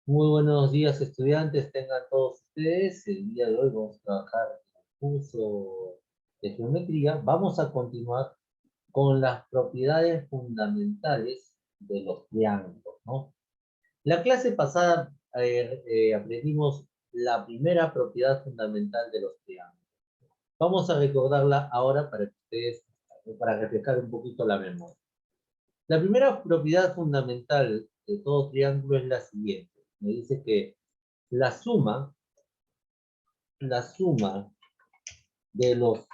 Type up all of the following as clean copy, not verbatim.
Muy buenos días, estudiantes. Tengan todos ustedes. El día de hoy vamos a trabajar en el curso de geometría. Vamos a continuar con las propiedades fundamentales de los triángulos, ¿no? La clase pasada aprendimos la primera propiedad fundamental de los triángulos. Vamos a recordarla ahora para que ustedes, para refrescar un poquito la memoria. La primera propiedad fundamental de todo triángulo es la siguiente. Me dice que la suma de los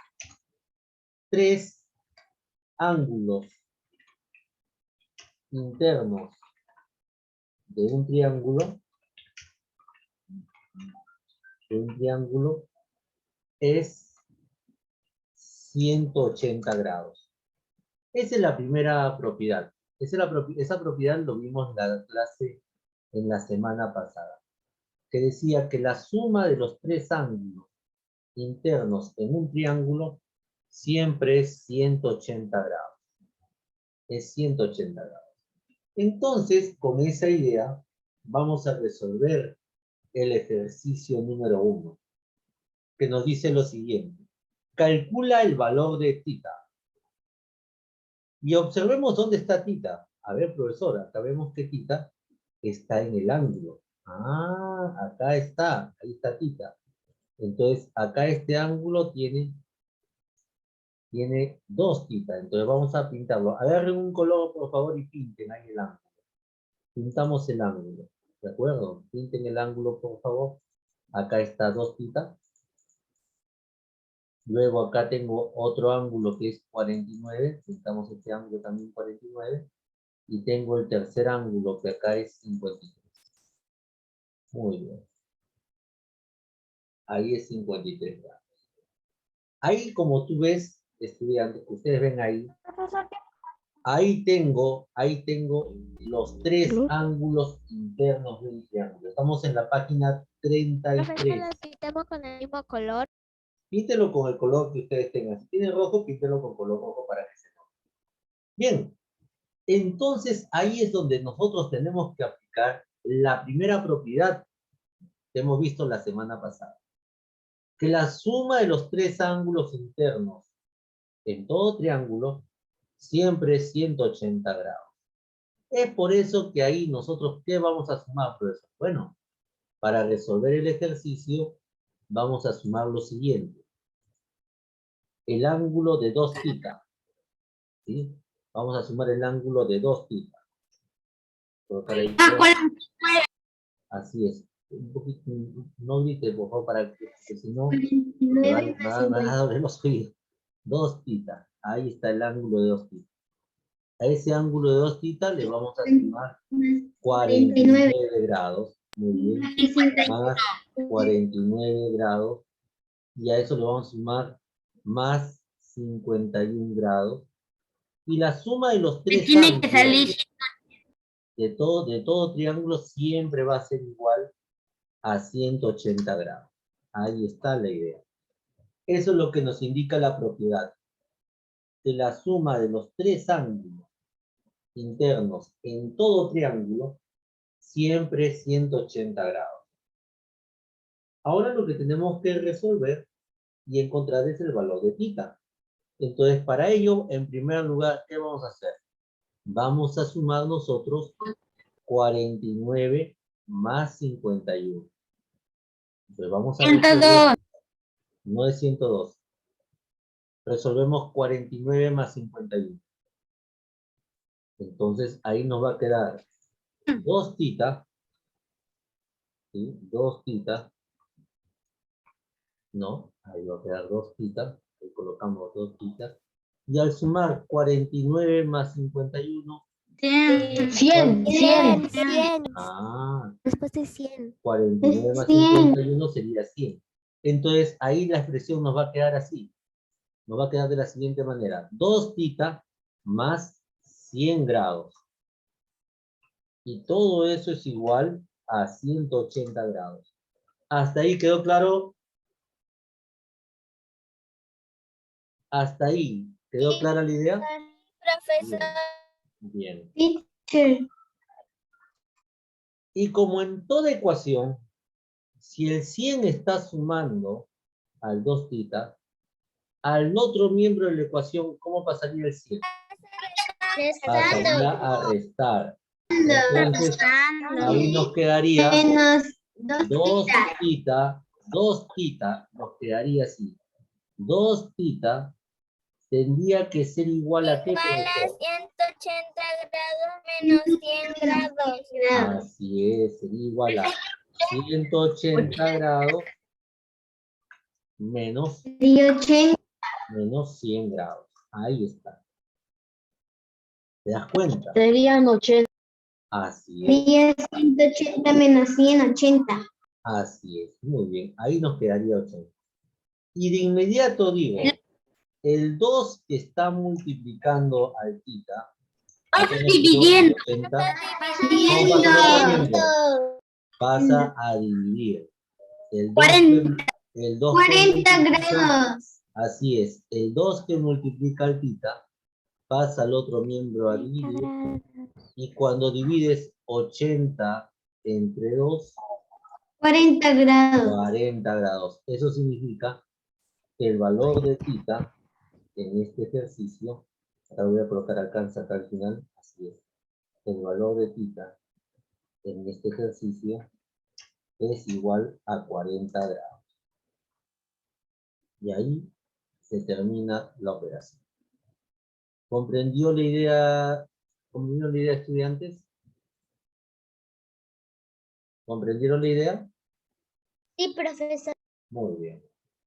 tres ángulos internos de un triángulo es 180 grados. Esa es la primera propiedad. Esa propiedad lo vimos en la clase en la semana pasada, que decía que la suma de los tres ángulos internos en un triángulo siempre es 180 grados. Es 180 grados. Entonces, con esa idea, vamos a resolver el ejercicio número 1, que nos dice lo siguiente. Calcula el valor de θ. Y observemos dónde está θ. A ver, profesora, acá vemos que θ está en el ángulo. Ah, acá está, ahí está θ. Entonces, acá este ángulo tiene 2θ. Entonces, vamos a pintarlo. Agarren un color, por favor, y pinten ahí el ángulo. Pintamos el ángulo, ¿de acuerdo? Pinten el ángulo, por favor. Acá está 2θ. Luego acá tengo otro ángulo que es 49. Pintamos este ángulo también 49. Y tengo el tercer ángulo que acá es 53. Muy bien. Ahí es 53 grados. Ahí, como tú ves, estudiantes, que ustedes ven ahí, ahí tengo los tres Luz. ángulos internos de un triángulo. Estamos en la página 33. Profesora, pintamos con el mismo color. Píntelo con el color que ustedes tengan. Si tiene rojo, píntelo con color rojo para que se note. Bien, entonces ahí es donde nosotros tenemos que aplicar la primera propiedad que hemos visto la semana pasada. Que la suma de los tres ángulos internos en todo triángulo siempre es 180 grados. Es por eso que ahí nosotros, ¿qué vamos a sumar, profesor? Bueno, para resolver el ejercicio, vamos a sumar lo siguiente. El ángulo de 2θ. ¿Sí? Vamos a sumar el ángulo de 2θ. Así es. Un poquito, no grite, por favor, para que si no, me van a doler los oídos. 2θ. Ahí está el ángulo de 2θ. A ese ángulo de 2θ le vamos a sumar 49 grados. Muy bien. Más 49 grados. Y a eso le vamos a sumar más 51 grados. Y la suma de los tres ángulos de todo triángulo siempre va a ser igual a 180 grados. Ahí está la idea. Eso es lo que nos indica la propiedad. Que la suma de los tres ángulos internos en todo triángulo siempre es 180 grados. Ahora lo que tenemos que resolver y encontrar es el valor de θ. Entonces, para ello, en primer lugar, ¿qué vamos a hacer? Vamos a sumar nosotros 49 más 51. Entonces, vamos a resolver. No es 102. Resolvemos 49 más 51. Entonces, ahí nos va a quedar 2θ. ¿Sí? 2θ. No, ahí va a quedar 2θ. Ahí colocamos 2θ. Y al sumar 49 más 51. 100. Ah, Después de 100. 49 más 51 sería 100. Entonces, ahí la expresión nos va a quedar así. Nos va a quedar de la siguiente manera. 2θ más 100 grados. Y todo eso es igual a 180 grados. ¿Hasta ahí quedó claro? ¿Hasta ahí quedó clara la idea? Profesor. Bien, bien. Teacher. Y como en toda ecuación, si el 100 está sumando al 2 θ, al otro miembro de la ecuación, ¿cómo pasaría el 100? Pasaría a restar. Entonces, ahí nos quedaría Menos 2 θ, nos quedaría así. 2 θ tendría que ser igual a ¿qué, Igual a profesor? 180 grados menos 100 grados. Así es, sería igual a 180 grados menos 100 grados. Ahí está. ¿Te das cuenta? Serían 80. Así es. Sería 180 menos 180. Así es. Muy bien. Ahí nos quedaría 80. Y de inmediato digo, el 2 que está multiplicando al θ, Dividiendo. 80, ¿cómo pasa el otro miembro? Pasa a dividir. El 2 40 grados. Así es. El 2 que multiplica al θ pasa al otro miembro a dividir. Y cuando divides 80 entre 2, 40 grados. 40 grados. Eso significa que el valor de θ en este ejercicio, ahora voy a colocar alcanza acá al final, así es. El valor de θ en este ejercicio es igual a 40 grados. Y ahí se termina la operación. ¿Comprendió la idea, estudiantes? ¿Comprendieron la idea? Sí, profesor. Muy bien.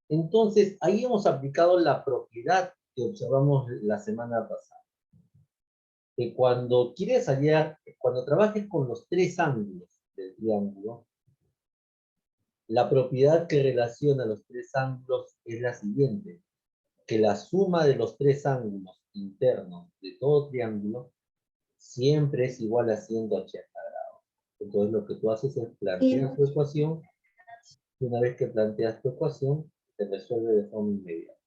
Entonces, ahí hemos aplicado la propiedad que observamos la semana pasada. Que cuando quieres hallar, cuando trabajes con los tres ángulos del triángulo, la propiedad que relaciona los tres ángulos es la siguiente, que la suma de los tres ángulos internos de todo triángulo siempre es igual a 180 grados. Entonces lo que tú haces es plantear tu ecuación, y una vez que planteas tu ecuación, se resuelve de forma inmediata.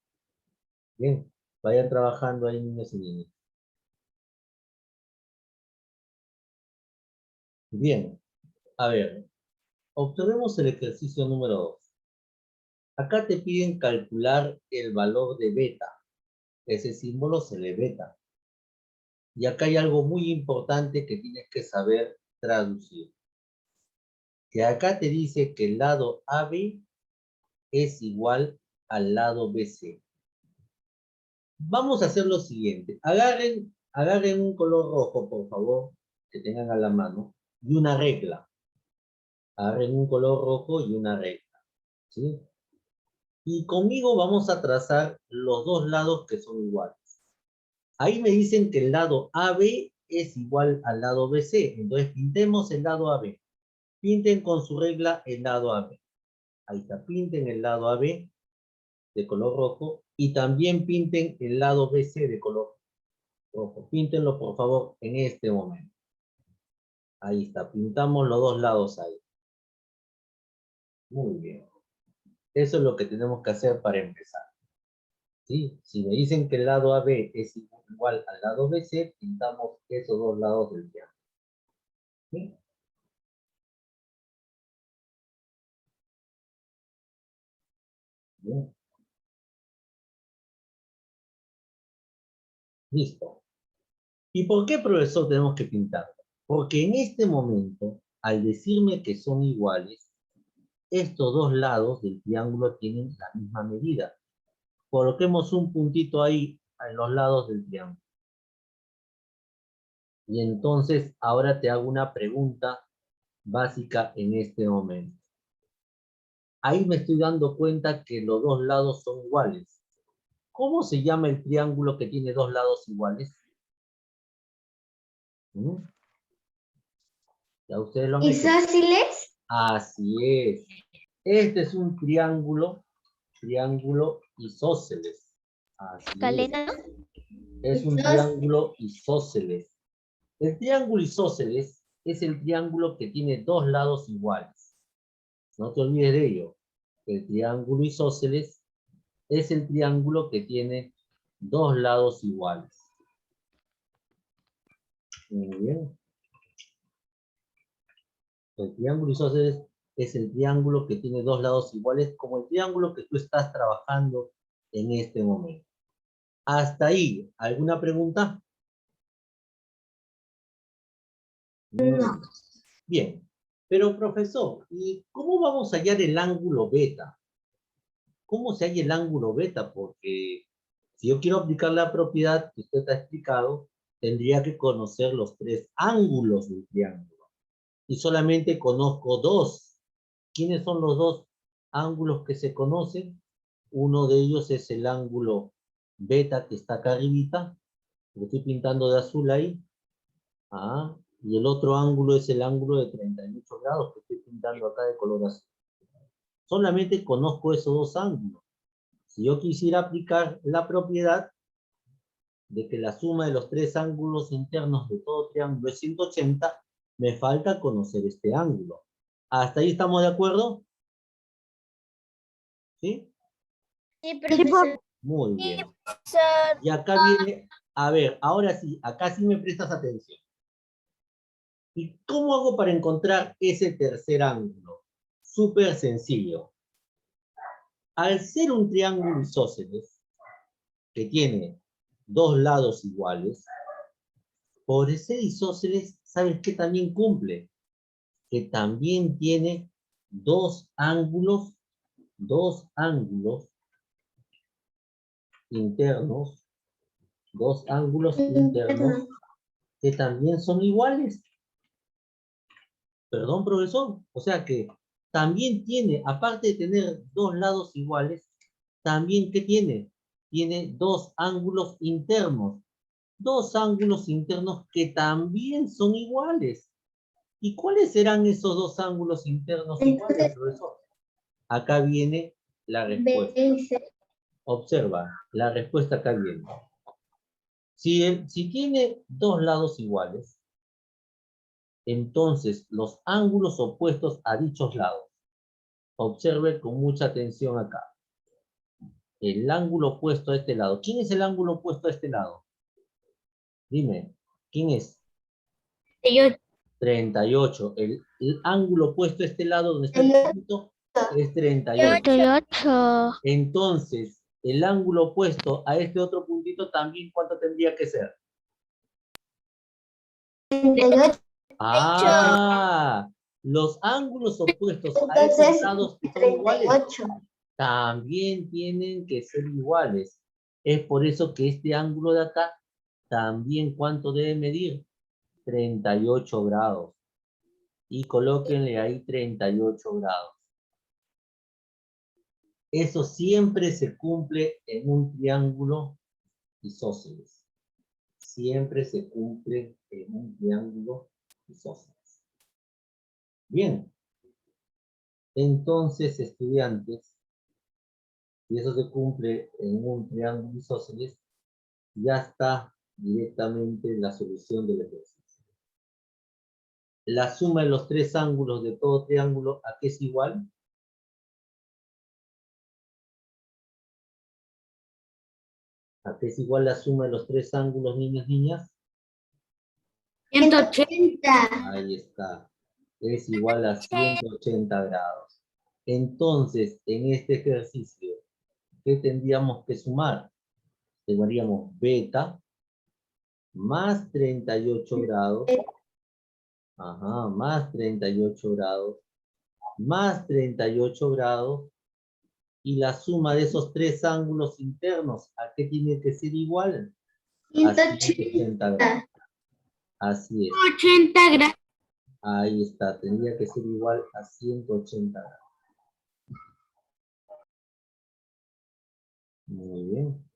Bien, vayan trabajando ahí, niños y niñas. Bien, a ver, obtenemos el ejercicio número 2. Acá te piden calcular el valor de beta. Ese símbolo se lee beta. Y acá hay algo muy importante que tienes que saber traducir. Que acá te dice que el lado AB es igual al lado BC. Vamos a hacer lo siguiente. Agarren un color rojo, por favor, que tengan a la mano, y una regla. Agarren un color rojo y una regla. ¿Sí? Y conmigo vamos a trazar los dos lados que son iguales. Ahí me dicen que el lado AB es igual al lado BC. Entonces pintemos el lado AB. Pinten con su regla el lado AB. Ahí está, pinten el lado AB de color rojo y también pinten el lado BC de color rojo. Píntenlo por favor en este momento. Ahí está, pintamos los dos lados ahí. Muy bien. Eso es lo que tenemos que hacer para empezar. ¿Sí? Si me dicen que el lado AB es igual al lado BC, pintamos esos dos lados del triángulo. ¿Sí? Bien. Listo. ¿Y por qué, profesor, tenemos que pintarlo? Porque en este momento, al decirme que son iguales, estos dos lados del triángulo tienen la misma medida. Coloquemos un puntito ahí en los lados del triángulo. Y entonces, ahora te hago una pregunta básica en este momento. Ahí me estoy dando cuenta que los dos lados son iguales. ¿Cómo se llama el triángulo que tiene dos lados iguales? ¿Mm? ¿Ya ustedes lo han hecho? ¿Isósceles? Así es. Este es un triángulo isósceles. Así Calena. es un triángulo isósceles. El triángulo isósceles es el triángulo que tiene dos lados iguales. No te olvides de ello. El triángulo isósceles es el triángulo que tiene dos lados iguales. Muy bien. El triángulo isósceles es el triángulo que tiene dos lados iguales, como el triángulo que tú estás trabajando en este momento. Hasta ahí, ¿alguna pregunta? No. Bien, pero profesor, ¿y cómo vamos a hallar el ángulo beta? ¿Cómo se halla el ángulo beta? Porque si yo quiero aplicar la propiedad que usted ha explicado, tendría que conocer los tres ángulos del triángulo. Y solamente conozco dos. ¿Quiénes son los dos ángulos que se conocen? Uno de ellos es el ángulo beta que está acá arribita, lo estoy pintando de azul ahí. Ah, y el otro ángulo es el ángulo de 38 grados que estoy pintando acá de color azul. Solamente conozco esos dos ángulos. Si yo quisiera aplicar la propiedad de que la suma de los tres ángulos internos de todo triángulo es 180, me falta conocer este ángulo. ¿Hasta ahí estamos de acuerdo? ¿Sí? Sí, profesor. Muy bien. Profesor. Y acá viene, a ver, ahora sí, acá sí me prestas atención. ¿Y cómo hago para encontrar ese tercer ángulo? Súper sencillo. Al ser un triángulo isósceles, que tiene dos lados iguales, por ser isósceles, ¿sabes qué también cumple? Que también tiene dos ángulos internos, que también son iguales. Perdón, profesor. O sea que también tiene, aparte de tener dos lados iguales, también, ¿qué tiene? Tiene dos ángulos internos. Dos ángulos internos que también son iguales. ¿Y cuáles serán esos dos ángulos internos iguales, profesor? Acá viene la respuesta. Observa, la respuesta acá viene. Si tiene dos lados iguales, entonces los ángulos opuestos a dichos lados. Observe con mucha atención acá. El ángulo opuesto a este lado. ¿Quién es el ángulo opuesto a este lado? Dime, ¿quién es? 38. El ángulo opuesto a este lado donde está el puntito es 38. 38. Entonces, el ángulo opuesto a este otro puntito también, ¿cuánto tendría que ser? 38. Ah, los ángulos opuestos a esos lados que son iguales 38. también tienen que ser iguales. Es por eso que este ángulo de acá también, ¿cuánto debe medir? 38 grados. Y colóquenle ahí 38 grados. Eso siempre se cumple en un triángulo isósceles. Siempre se cumple en un triángulo isósceles. Bien. Entonces, estudiantes, si eso se cumple en un triángulo isósceles, ya está directamente la solución del ejercicio. La suma de los tres ángulos de todo triángulo, ¿a qué es igual? ¿A qué es igual la suma de los tres ángulos, niños, niñas? 180. Ahí está. Es igual a 180 grados. Entonces, en este ejercicio, ¿qué tendríamos que sumar? Sumaríamos beta más 38 grados. Ajá, más 38 grados. Más 38 grados. Y la suma de esos tres ángulos internos, ¿a qué tiene que ser igual? A 180 grados. Así es. 80 grados. Ahí está, tendría que ser igual a 180 grados. Muy bien.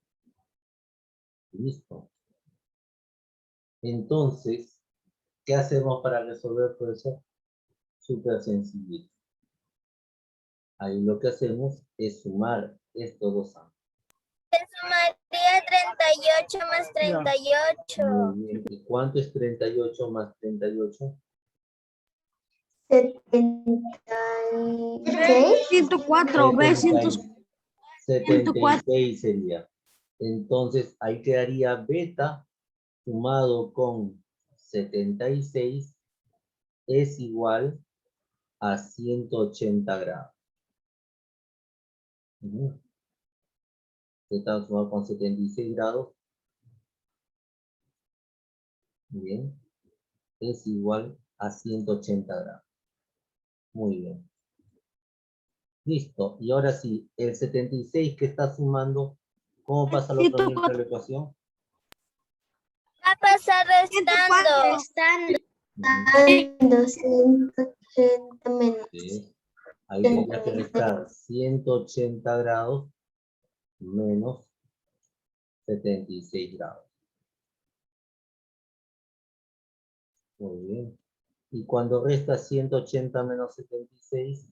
Listo. Entonces, ¿qué hacemos para resolver todo eso? Súper sencillo. Ahí lo que hacemos es sumar estos dos ángulos. Se sumaría 38 más 38. Muy bien. ¿Y cuánto es 38 más 38? 76. 104, B, 76 sería. Entonces, ahí quedaría beta sumado con 76 es igual a 180 grados. Z sumado con 76 grados. Bien. Es igual a 180 grados. Muy bien. Listo. Y ahora sí, el 76 que está sumando, ¿cómo pasa al otro miembro de la ecuación? Va a pasar restando. Dando 180 menos. Sí. Ahí tendría que restar 180 grados menos 76 grados. Muy bien. Y cuando resta 180 menos 76,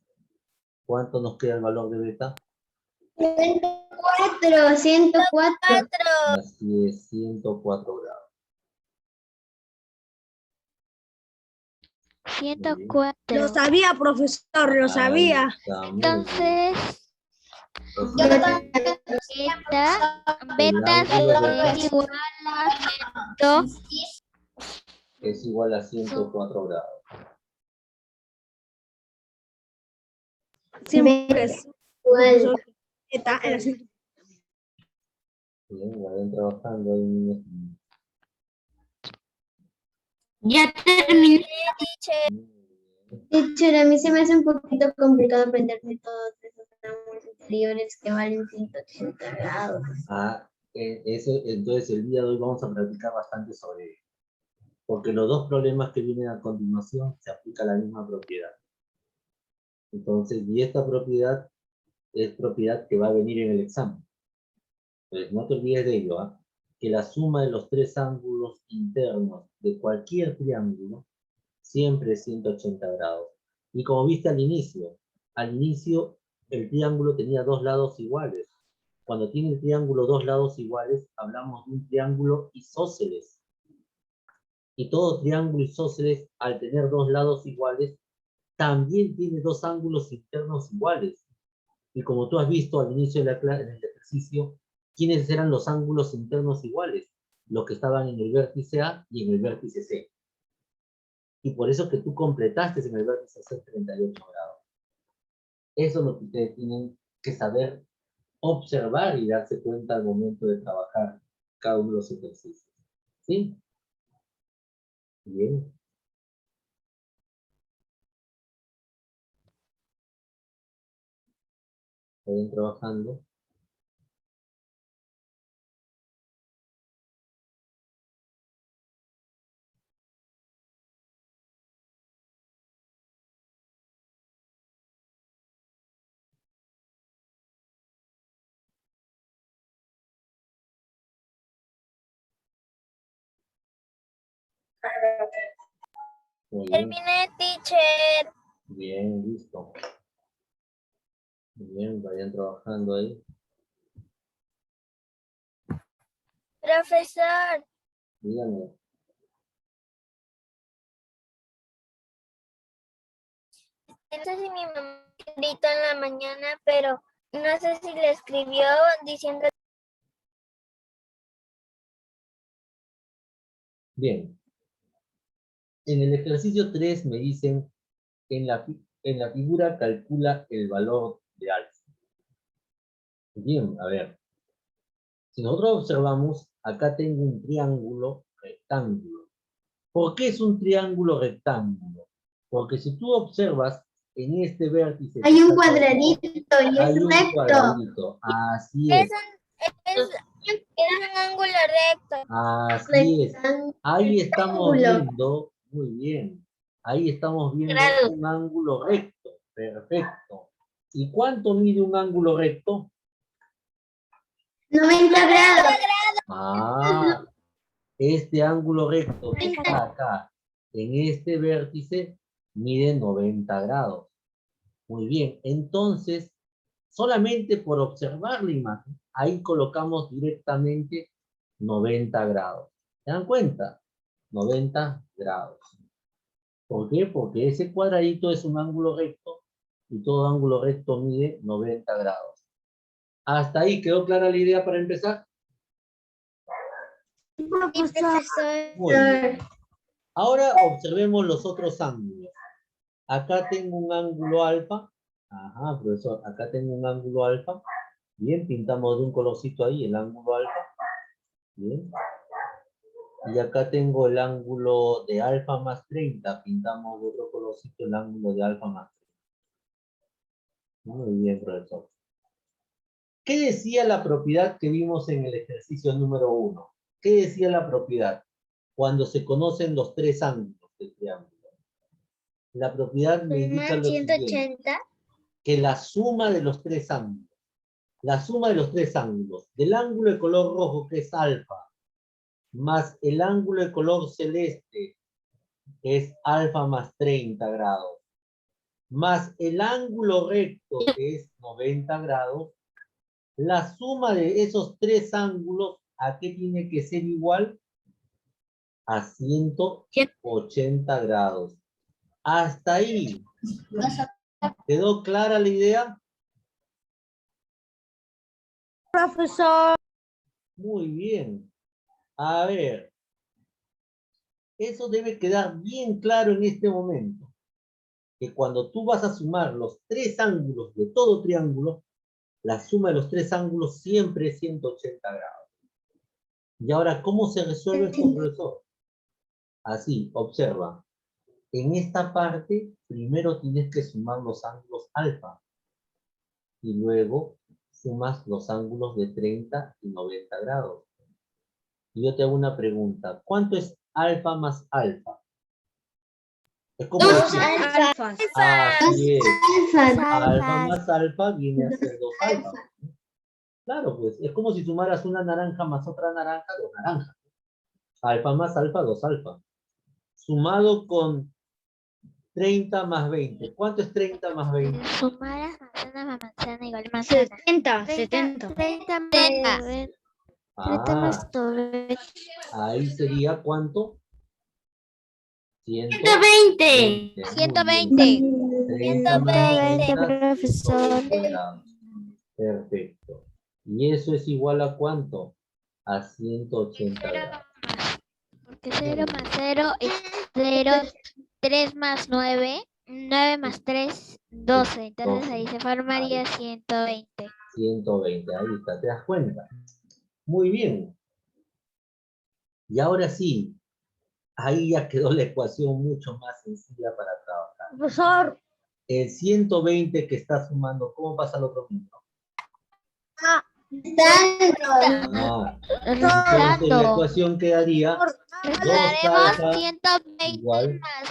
¿cuánto nos queda el valor de beta? 104. 4. Así es, 104 grados. 104. Lo sabía, profesor, lo sabía. Ahí está, muy bien. Entonces, Entonces, beta es igual a 104 grados. Siempre es. Igual. Está en la Bien, vayan trabajando ahí, niños. Ya terminé. teacher. Teacher, a mí se me hace un poquito complicado aprenderme todos esos ángulos interiores que valen 180 grados. Entonces el día de hoy vamos a practicar bastante sobre ello. Porque los dos problemas que vienen a continuación se aplica la misma propiedad. Entonces, y esta propiedad es propiedad que va a venir en el examen. Entonces, no te olvides de ello, ¿ah? Que la suma de los tres ángulos internos de cualquier triángulo siempre es 180 grados. Y como viste al inicio el triángulo tenía dos lados iguales. Cuando tiene el triángulo dos lados iguales, hablamos de un triángulo isósceles. Y todo triángulo isósceles, al tener dos lados iguales, también tiene dos ángulos internos iguales. Y como tú has visto al inicio de la clase, en el ejercicio, ¿quiénes eran los ángulos internos iguales? Los que estaban en el vértice A y en el vértice C. Y por eso que tú completaste en el vértice C 38 grados. Eso es lo que ustedes tienen que saber observar y darse cuenta al momento de trabajar cada uno de los ejercicios. ¿Sí? Bien. Vayan trabajando. Muy bien. Terminé, teacher. Bien, listo. Bien, vayan trabajando ahí. Profesor, Díganme. no sé si mi mamá gritó en la mañana, pero no sé si le escribió diciendo. Bien. En el ejercicio 3 me dicen, en la figura calcula el valor de alfa. Bien, a ver. Si nosotros observamos, acá tengo un triángulo rectángulo. ¿Por qué es un triángulo rectángulo? Porque si tú observas, en este vértice... Hay un cuadradito y hay es un recto. cuadradito. Así es. Es un ángulo recto. Así es. Ahí estamos Rectángulo. viendo, muy bien, ahí estamos viendo Grado. un ángulo recto, perfecto. ¿Y cuánto mide un ángulo recto? 90 grados. Ah, este ángulo recto que está acá, en este vértice, mide 90 grados. Muy bien, entonces, solamente por observar la imagen, ahí colocamos directamente 90 grados. ¿Se dan cuenta? 90 grados. ¿Por qué? Porque ese cuadradito es un ángulo recto y todo ángulo recto mide 90 grados. ¿Hasta ahí quedó clara la idea para empezar? Profesor. Muy bien. Ahora observemos los otros ángulos. Acá tengo un ángulo alfa. Ajá, profesor, acá tengo un ángulo alfa. Bien, pintamos de un colorcito ahí el ángulo alfa. Bien. Y acá tengo el ángulo de alfa más 30. Pintamos de otro colorcito el ángulo de alfa más 30. Muy bien, profesor. ¿Qué decía la propiedad que vimos en el ejercicio número 1? ¿Qué decía la propiedad? Cuando se conocen los tres ángulos del triángulo. La propiedad me indica lo siguiente. 180. Que la suma de los tres ángulos. La suma de los tres ángulos. Del ángulo de color rojo, que es alfa, más el ángulo de color celeste, que es alfa más 30 grados, más el ángulo recto, que es 90 grados, la suma de esos tres ángulos, ¿a qué tiene que ser igual? A 180 grados. Hasta ahí. ¿Quedó clara la idea? Profesor. Muy bien. A ver. Eso debe quedar bien claro en este momento. Que cuando tú vas a sumar los tres ángulos de todo triángulo, la suma de los tres ángulos siempre es 180 grados. Y ahora, ¿cómo se resuelve esto, profesor? Así, observa. En esta parte, primero tienes que sumar los ángulos alfa. Y luego sumas los ángulos de 30 y 90 grados. Y yo te hago una pregunta. ¿Cuánto es alfa más alfa? Es como decir, Alfas. así es. Alfa. Alfa más alfa viene a ser 2 alfa. Claro, pues, es como si sumaras una naranja más otra naranja, 2 naranjas. Alfa más alfa, 2 alfa. Sumado con 30 más 20. ¿Cuánto es 30 más 20? Sumar las manzanas más manzana igual manzana. 70. 30 más 30 Ah, más 90. ahí sería ¿cuánto? 120. 120. 30 más 120, 30, profesor. 120 grados. Perfecto. ¿Y eso es igual a cuánto? A 180 grados. Porque 0 más 0 es 0. 3 más 9. 9 más 3, 12. Entonces ahí se formaría 120. 120, ahí está, ¿te das cuenta? Muy bien. Y ahora sí, ahí ya quedó la ecuación mucho más sencilla para trabajar. Profesor. El 120 que está sumando, ¿cómo pasa al otro número? Ah, entonces la ecuación quedaría 2 Restaremos alfa 120 igual más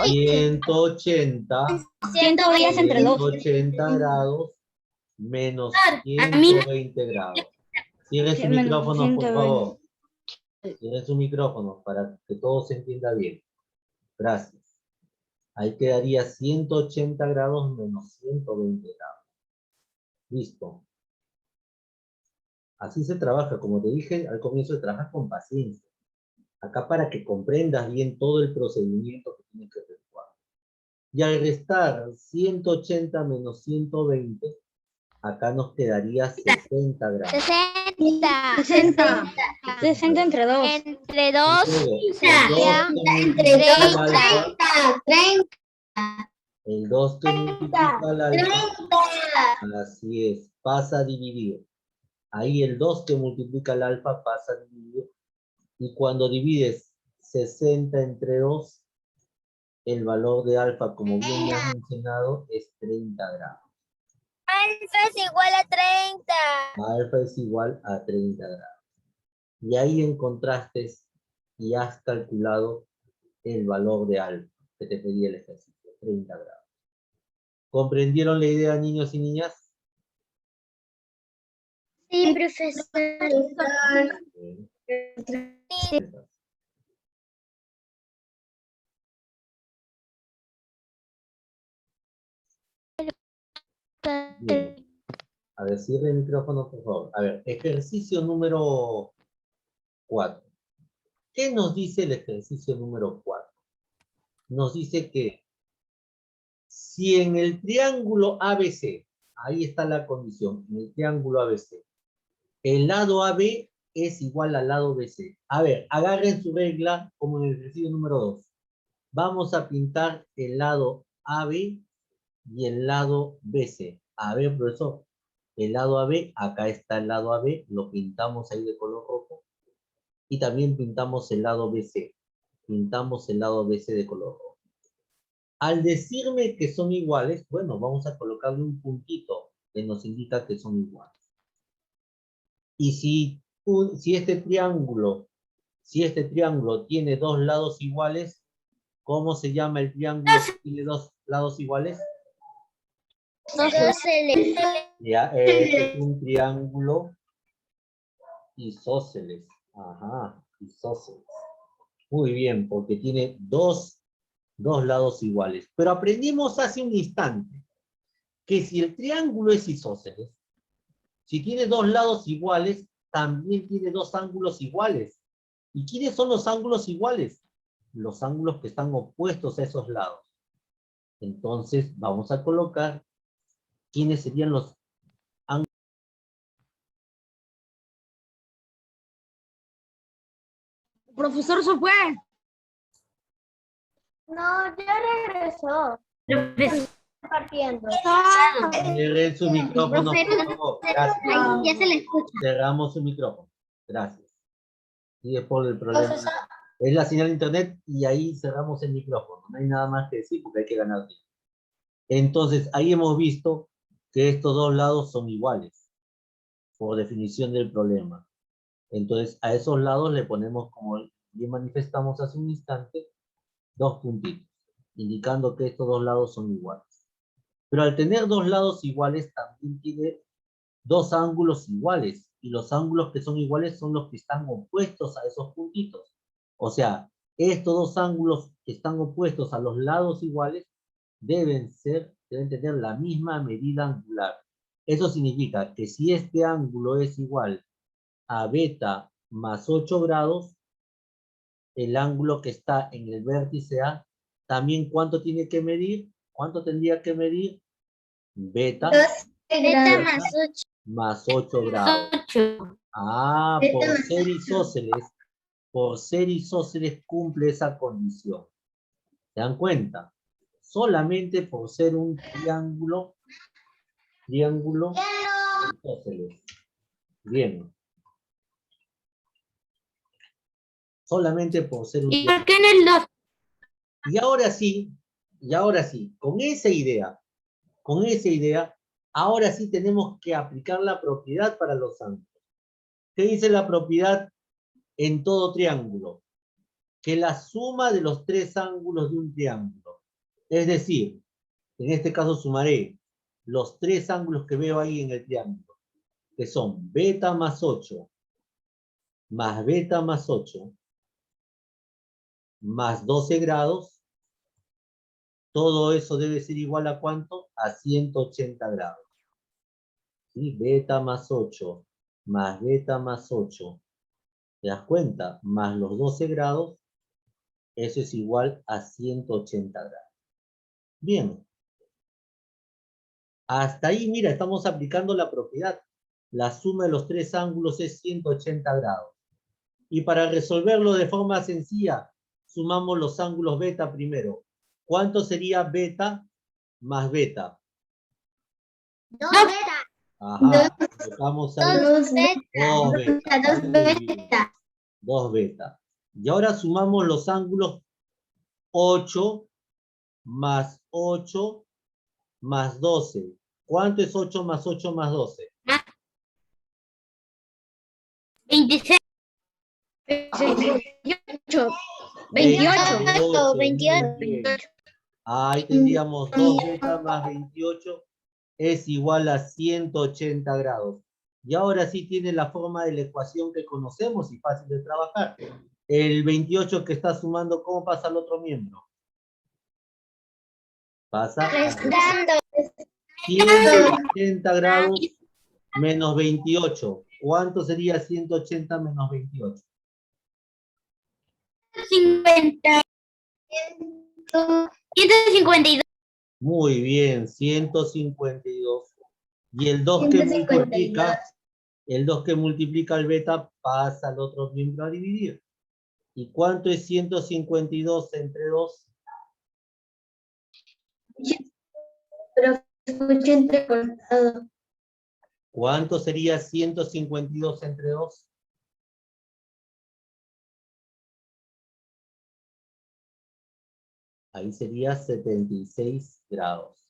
180 120 entre 2. 180 grados menos 120 grados. Cierre su micrófono, por favor. Cierre su micrófono para que todo se entienda bien. Gracias. Ahí quedaría 180 grados menos 120 grados. Listo. Así se trabaja, como te dije al comienzo, se trabaja con paciencia. Acá para que comprendas bien todo el procedimiento que tienes que efectuar. Y al restar 180 menos 120, acá nos quedaría 60 grados. 60. 60 entre 2. Entre 2 Entre 2, 30. El 2 que multiplica al alfa, así es, pasa a dividir. Ahí el 2 que multiplica al alfa pasa a dividir. Y cuando divides 60 entre 2, el valor de alfa, como bien me has mencionado, es 30 grados. Alfa es igual a 30. Alfa es igual a 30 grados. Y ahí encontraste y has calculado el valor de alfa que te pedía el ejercicio, 30 grados. ¿Comprendieron la idea, niños y niñas? Sí, profesor. Bien. A ver, cierre el micrófono, por favor. A ver, ejercicio número 4. ¿Qué nos dice el ejercicio número 4? Nos dice que si en el triángulo ABC, ahí está la condición, en el triángulo ABC, el lado AB es igual al lado BC. A ver, agarren su regla como en el ejercicio número 2. Vamos a pintar el lado AB y el lado BC. A ver, profesor, el lado AB, acá está el lado AB, lo pintamos ahí de color rojo. Y también pintamos el lado BC. Pintamos el lado BC de color rojo. Al decirme que son iguales, bueno, vamos a colocarle un puntito que nos indica que son iguales. Y si este triángulo tiene dos lados iguales, ¿cómo se llama el triángulo que tiene dos lados iguales? Ya, es un triángulo isósceles. Ajá, isósceles. Muy bien, porque tiene dos lados iguales. Pero aprendimos hace un instante que si el triángulo es isósceles, si tiene dos lados iguales, también tiene dos ángulos iguales. ¿Y quiénes son los ángulos iguales? Los ángulos que están opuestos a esos lados. Entonces, vamos a colocar quiénes serían los ángulos. Profesor, ¿se fue? No, ya regresó. Partiendo. Cierren su micrófono, por favor. Gracias. Ya se le escucha. Cerramos su micrófono. Gracias. Y es por el problema. Es la señal de internet y ahí cerramos el micrófono. No hay nada más que decir porque hay que ganar tiempo. Entonces, ahí hemos visto que estos dos lados son iguales, por definición del problema. Entonces, a esos lados le ponemos, como bien manifestamos hace un instante, dos puntitos, indicando que estos dos lados son iguales. Pero al tener dos lados iguales, también tiene dos ángulos iguales, y los ángulos que son iguales son los que están opuestos a esos puntitos. O sea, estos dos ángulos que están opuestos a los lados iguales deben tener la misma medida angular. Eso significa que si este ángulo es igual a beta más 8 grados, el ángulo que está en el vértice A, también ¿cuánto tiene que medir? ¿Cuánto tendría que medir? Beta más 8 grados. Ah, por ser isósceles cumple esa condición. ¿Se dan cuenta? Solamente por ser un triángulo isósceles. Bien. Solamente por ser un triángulo. ¿Y por qué en el 2? Y ahora sí, con esa idea, ahora sí tenemos que aplicar la propiedad para los ángulos. ¿Qué dice la propiedad en todo triángulo? Que la suma de los tres ángulos de un triángulo, es decir, en este caso sumaré los tres ángulos que veo ahí en el triángulo, que son beta más 8, más beta más 8, más 12 grados, todo eso debe ser igual a ¿cuánto? A 180 grados. ¿Sí? Beta más 8, más beta más 8, ¿te das cuenta? Más los 12 grados, eso es igual a 180 grados. Bien. Hasta ahí, mira, estamos aplicando la propiedad. La suma de los tres ángulos es 180 grados. Y para resolverlo de forma sencilla, sumamos los ángulos beta primero. ¿Cuánto sería beta más beta? 2 beta. Ajá, colocamos ahí 2 beta. 2 beta. 2 beta. Y ahora sumamos los ángulos 8 más 8 más 12. ¿Cuánto es 8 más 8 más 12? 26. 28. 28. Ahí tendríamos 2 beta más 28 es igual a 180 grados. Y ahora sí tiene la forma de la ecuación que conocemos y fácil de trabajar. El 28 que está sumando, ¿cómo pasa al otro miembro? Pasa a 180 grados menos 28. ¿Cuánto sería 180 menos 28? 152. Muy bien, 152. Y el 2 que multiplica el beta pasa al otro miembro a dividir. ¿Y cuánto es 152 entre 2? Pero escuché entrecortado. ¿Cuánto sería 152 entre 2? Ahí sería 76 grados.